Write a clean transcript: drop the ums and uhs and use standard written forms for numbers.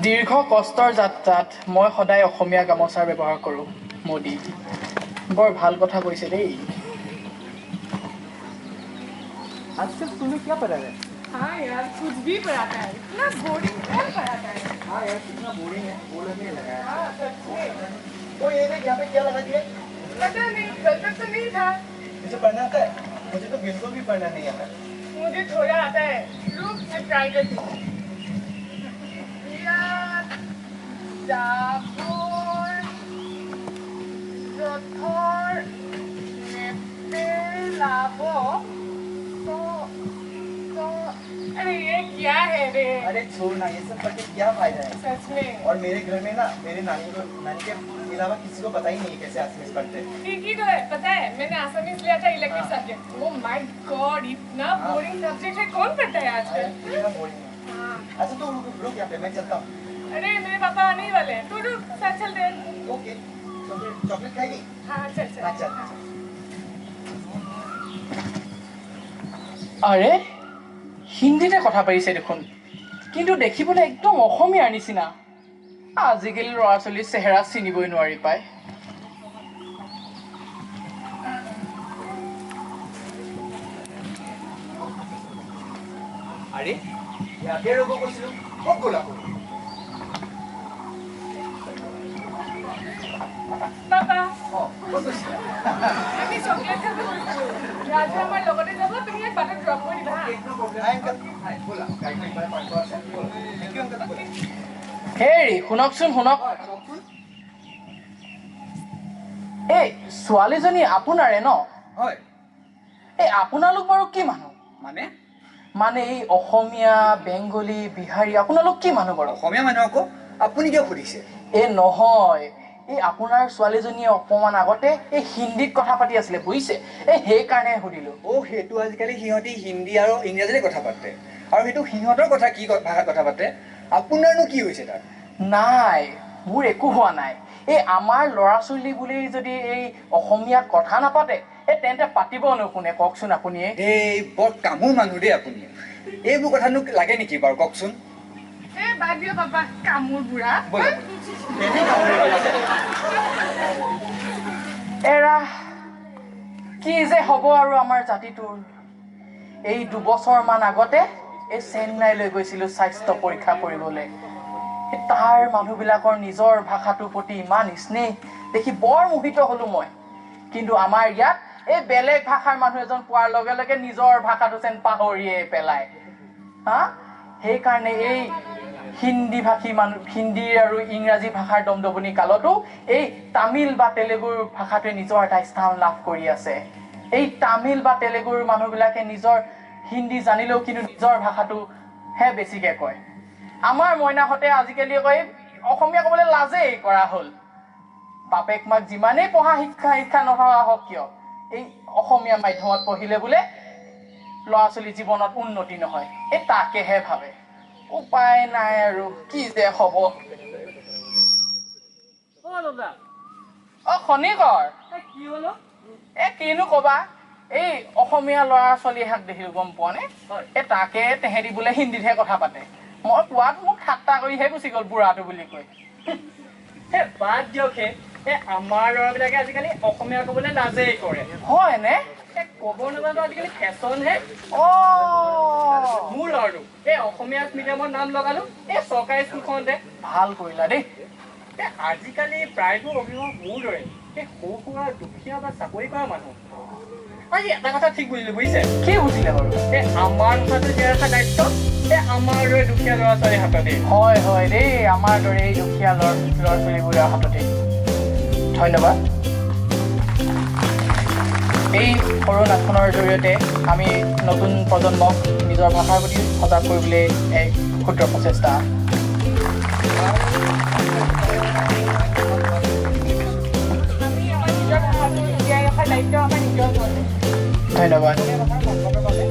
দীৰ্ঘ কষ্টৰ যাত্ৰাত মই সদায় অসমীয়া গামোচাৰ ব্যৱহাৰ কৰোঁ। মোদী বৰ ভাল কথা কৈছে দেই। आजकल तुम्हें क्या पढ़ा है? हाँ यार कुछ भी पढ़ाता है, इतना बोरिंग कौन पढ़ाता है? हाँ यार कितना बोरिंग है, वो लगने लगा है। हाँ सच में। तो ये देख यहाँ पे क्या लगा दिया? पता नहीं, कल तक तो नहीं था। मुझे पढ़ना आता है? मुझे तो बिल्कुल भी पढ़ना नहीं आता। मुझे थोड़ा आता है, रुक मैं ट्राई करती हूँ। यार, जाबोर, रथोर, नेपेलाबो, तो अरे ये क्या है रे? अरे छोड़ ना, ये सब पढ़ के क्या फायदा है? सच में। और मेरे घर में ना मेरे नानी के अलावा किसी को पता ही नहीं है कैसे आसमीज पढ़ते हैं। ठीक ही तो है, पता है मैंने आसामीज लिया था elective subject. Oh my God, इतना बोरिंग सब्जेक्ट है, कौन पढ़ता है आजकल? कितना बोरिंग है। हाँ। अच्छा तो रुक यहाँ पे, मैं चलता हूँ। अरे मेरे पापा आने ही वाले हैं, तू रुक, साथ चलते हैं। ओके, तो फिर चॉकलेट खाएगी? हाँ चल चल। अच्छा আৰে হিন্দীতে কথা পাতিছে দেখোন, কিন্তু দেখিবলৈ একদম অসমীয়াৰ নিচিনা। আজিকালি ল'ৰা ছোৱালীৰ চেহেৰা চিনিবই নোৱাৰি পায়। अरे ইয়াতে ৰ'ব কৈছিলোঁ, ক'ত গ'লা? পাপা অঁ ক'ত গৈছিলা? আমি চকলেট খাব গৈছোঁ। ৰাজু আমাৰ লগতে যাব, তুমি ইয়াত বাটত ড্ৰপ কৰি দিবা হা? হাই আংকল, হাই ব'লা, গাড়ীখন ইফালে পাৰ্ক কৰা আছে। থেংক ইউ আংকল, ব'লা। হেৰি শুনকচোন শুনক, হয় কওকচোন। এই ছোৱালীজনী আপোনাৰে ন? হয় এই আপোনালোক বাৰু কি মানুহ? মানে মানে এই অসমীয়া, বেংগলী, বিহাৰী আপোনালোক কি মানুহ বাৰু? অসমীয়া মানুহ আকৌ, আপুনি কিয় সুধিছে? এই নহয়, এই আপোনাৰ ছোৱালীজনীয়ে অকণমান আগতে এই হিন্দীত কথা পাতি আছিলে বুজিছে, এই সেইকাৰণে সুধিলোঁ। অ' সেইটো আজিকালি সিহঁতি হিন্দী আৰু ইংৰাজীৰে কথা পাতে, আৰু সেইটো সিহঁতৰ কথা কি ভাষাত কথা পাতে? আপোনাৰনো কি হৈছে তাত? নাই, মোৰ একো হোৱা নাই। এই আমাৰ ল'ৰা ছোৱালী বুলি যদি এই অসমীয়াত কথা নাপাতে, এই তেন্তে পাতিব নুশুনে কওকচোন আপুনিয়ে। এই বৰ কামোৰ মানুহ দেই আপুনি। এইবোৰ কথানো লাগে নেকি বাৰু কওকচোন? এ বাদ দিয়ক পাপা, কামোৰ বুঢ়া। ব'লা কেনে কামোৰিব লাগে? এৰা কি যে হ'ব আৰু আমাৰ জাতিটোৰ। এই 2 বছৰমান আগতে এই চেন্নাইলৈ গৈছিলোঁ স্বাস্থ্য পৰীক্ষা কৰিবলৈ। তাৰ মানুহবিলাকৰ নিজৰ ভাষাটোৰ প্ৰতি ইমান স্নেহ দেখি বৰ মোহিত হ'লোঁ মই। কিন্তু আমাৰ ইয়াত এই বেলেগ ভাষাৰ মানুহ এজন পোৱাৰ লগে লগে নিজৰ ভাষাটো যেন পাহৰিয়ে পেলায়। হা, সেইকাৰণে এই হিন্দী আৰু ইংৰাজী ভাষাৰ দমদমনি কালতো এই তামিল বা তেলেগুৰ ভাষাটোৱে নিজৰ এটা স্থান লাভ কৰি আছে। এই তামিল বা তেলেগুৰ মানুহবিলাকে নিজৰ হিন্দী জানিলেও কিন্তু নিজৰ ভাষাটোহে বেছিকৈ কয়। আমাৰ মইনাহঁতে আজিকালি কয় অসমীয়া ক'বলৈ লাজেই কৰা হ'ল। বাপেক মাক যিমানেই পঢ়া শিক্ষা নথকা হওক কিয়, এই অসমীয়া মাধ্যমত পঢ়িলে বোলে ল'ৰা ছোৱালী জীৱনত উন্নতি নহয়, এই তাকেহে ভাবে। উপায় নাই আৰু কি যে হ'ব। খনিকৰ কি হলো? কিনো ক'বা, এই অসমীয়া ল'ৰা ছোৱালী হাক দেখিলো গম পোৱা নে? এই তাকে তেহেঁতি বোলে হিন্দীতহে কথা পাতে। মই কোৱাত মোক ঠাট্টা কৰিহে গুচি গ'ল বুঢ়াটো বুলি কৈ। বাদ দিয়ক হে, আমাৰ ল'ৰাবিলাকে আজিকালি অসমীয়া ক'বলৈ লাজেই কৰে। হয়নে? ক'ব নাজানো আজিকালি ফেশ্বন হে। মোৰ ল'ৰাটো এই অসমীয়া মিডিয়ামত নাম লগালো এই চৰকাৰী স্কুলখনতে। ভাল কৰিলা দেই। আজিকালি প্ৰায়বোৰ অভিভাৱক মোৰ দৰে এই সৰু সুৰা দুখীয়া বা চাকৰি কৰা মানুহ। আজি এটা কথা ঠিক বুজিলো বুজিছে, কি বুজিলে বাৰু? এই আমাৰ কথাটো দিয়াৰ এটা দায়িত্ব এই আমাৰ দৰে দুখীয়া ল'ৰা ছোৱালীৰ হাততে। হয় হয় দেই, আমাৰ দৰে এই দুখীয়া ল'ৰা ছোৱালীবোৰৰ হাততে। ধন্যবাদ। এই সৰু নাটখনৰ জৰিয়তে আমি নতুন প্ৰজন্মক নিজৰ ভাষাৰ প্ৰতি সজাগ কৰিবলৈ এক ক্ষুদ্ৰ প্ৰচেষ্টা। আমি আমাৰ নিজৰ ভাষাটো জীয়াই ৰখাৰ দায়িত্ব আমাৰ নিজৰ ওপৰতে। ধন্যবাদ। ভাষাৰ সংকটৰ বাবে